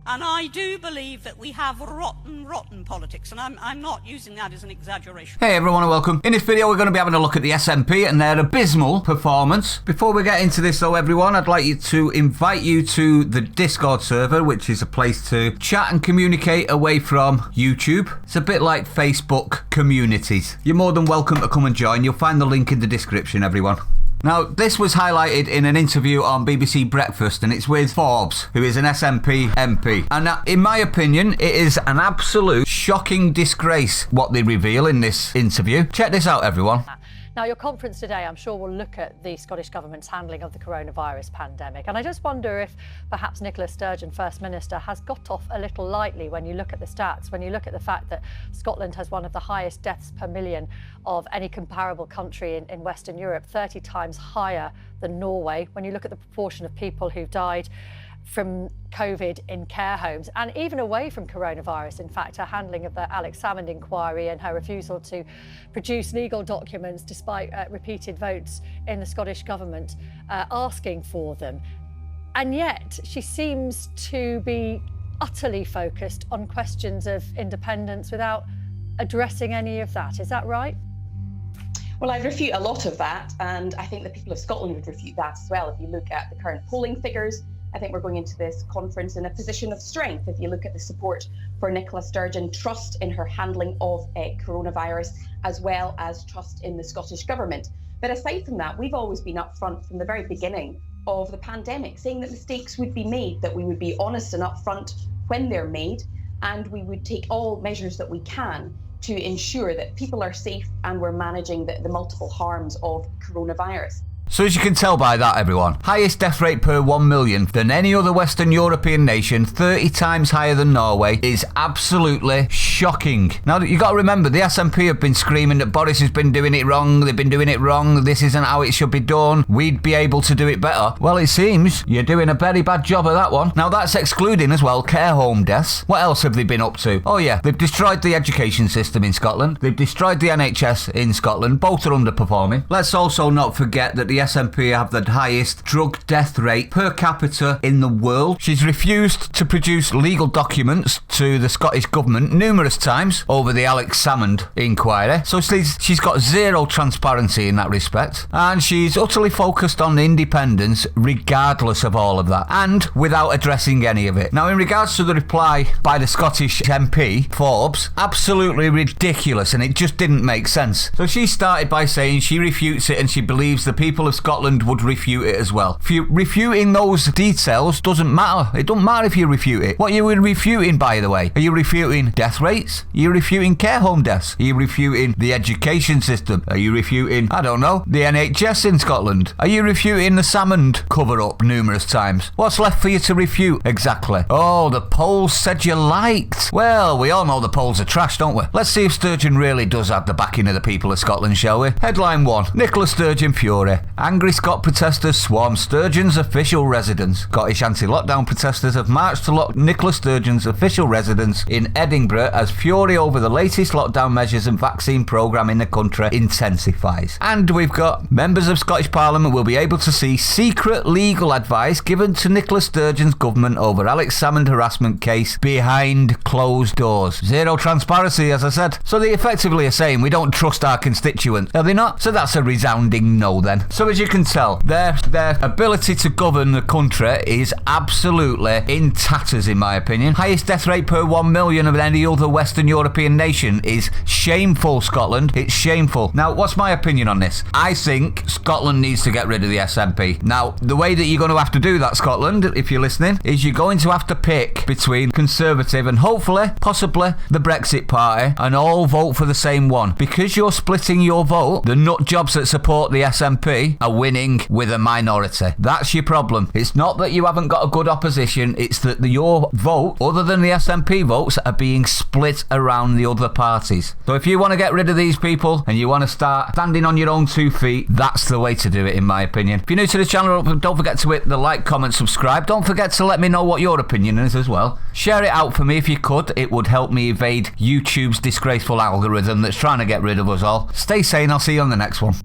And I do believe that we have rotten politics, and I'm not using that as an exaggeration. Hey everyone and welcome. In this video we're going to be having a look at the SNP and their abysmal performance. Before we get into this though everyone, I'd like you to invite you to the Discord server, which is a place to chat and communicate away from YouTube. It's a bit like Facebook communities. You're more than welcome to come and join. You'll find the link in the description, everyone. Now, this was highlighted in an interview on BBC Breakfast, and it's with Forbes, who is an SNP MP. And in my opinion, it is an absolute shocking disgrace what they reveal in this interview. Check this out, everyone. Now, your conference today, I'm sure, will look at the Scottish Government's handling of the coronavirus pandemic. And I just wonder if perhaps Nicola Sturgeon, First Minister, has got off a little lightly when you look at the stats, when you look at the fact that Scotland has one of the highest deaths per million of any comparable country in Western Europe, 30 times higher than Norway, when you look at the proportion of people who've died from COVID in care homes and even away from coronavirus. In fact, her handling of the Alex Salmond inquiry and her refusal to produce legal documents despite repeated votes in the Scottish Government asking for them. And yet she seems to be utterly focused on questions of independence without addressing any of that. Is that right? Well, I refute a lot of that, and I think the people of Scotland would refute that as well. If you look at the current polling figures, I think we're going into this conference in a position of strength. If you look at the support for Nicola Sturgeon, trust in her handling of coronavirus, as well as trust in the Scottish Government. But aside from that, we've always been upfront from the very beginning of the pandemic, saying that mistakes would be made, that we would be honest and upfront when they're made, and we would take all measures that we can to ensure that people are safe and we're managing the multiple harms of coronavirus. So as you can tell by that, everyone, highest death rate per 1 million than any other Western European nation, 30 times higher than Norway, is absolutely shocking. Now, you got to remember, the SNP have been screaming that Boris has been doing it wrong, they've been doing it wrong, this isn't how it should be done, we'd be able to do it better. Well, it seems you're doing a very bad job of that one. Now, that's excluding as well care home deaths. What else have they been up to? Oh yeah, they've destroyed the education system in Scotland, they've destroyed the NHS in Scotland, both are underperforming. Let's also not forget that the SNP have the highest drug death rate per capita in the world. She's refused to produce legal documents to the Scottish Government numerous times over the Alex Salmond inquiry. So she's got zero transparency in that respect. And she's utterly focused on independence regardless of all of that and without addressing any of it. Now, in regards to the reply by the Scottish MP, Forbes, absolutely ridiculous, and it just didn't make sense. So she started by saying she refutes it and she believes the people of Scotland would refute it as well. If you're refuting those details, doesn't matter. It doesn't matter if you refute it. What are you refuting, by the way? Are you refuting death rates? Are you refuting care home deaths? Are you refuting the education system? Are you refuting, I don't know, the NHS in Scotland? Are you refuting the Salmond cover-up numerous times? What's left for you to refute exactly? Oh, the polls said you liked. Well, we all know the polls are trash, don't we? Let's see if Sturgeon really does have the backing of the people of Scotland, shall we? Headline 1. Nicola Sturgeon fury. Angry Scot protesters swarm Sturgeon's official residence. Scottish anti-lockdown protesters have marched to lock Nicola Sturgeon's official residence in Edinburgh as fury over the latest lockdown measures and vaccine programme in the country intensifies. And we've got members of Scottish Parliament will be able to see secret legal advice given to Nicola Sturgeon's government over Alex Salmond harassment case behind closed doors. Zero transparency, as I said. So they effectively are saying we don't trust our constituents. Are they not? So that's a resounding no then. So as you can tell, their ability to govern the country is absolutely in tatters, in my opinion. Highest death rate per 1 million of any other Western European nation is shameful, Scotland. It's shameful. Now, what's my opinion on this? I think Scotland needs to get rid of the SNP. Now, the way that you're going to have to do that, Scotland, if you're listening, is you're going to have to pick between Conservative and hopefully, possibly, the Brexit Party and all vote for the same one. Because you're splitting your vote, the nut jobs that support the SNP are winning with a minority. That's your problem. It's not that you haven't got a good opposition, it's that your vote, other than the SNP votes, are being split around the other parties. So if you want to get rid of these people and you want to start standing on your own 2 feet, that's the way to do it, in my opinion. If you're new to the channel, don't forget to hit the like, comment, subscribe. Don't forget to let me know what your opinion is as well. Share it out for me if you could. It would help me evade YouTube's disgraceful algorithm that's trying to get rid of us all. Stay sane, I'll see you on the next one.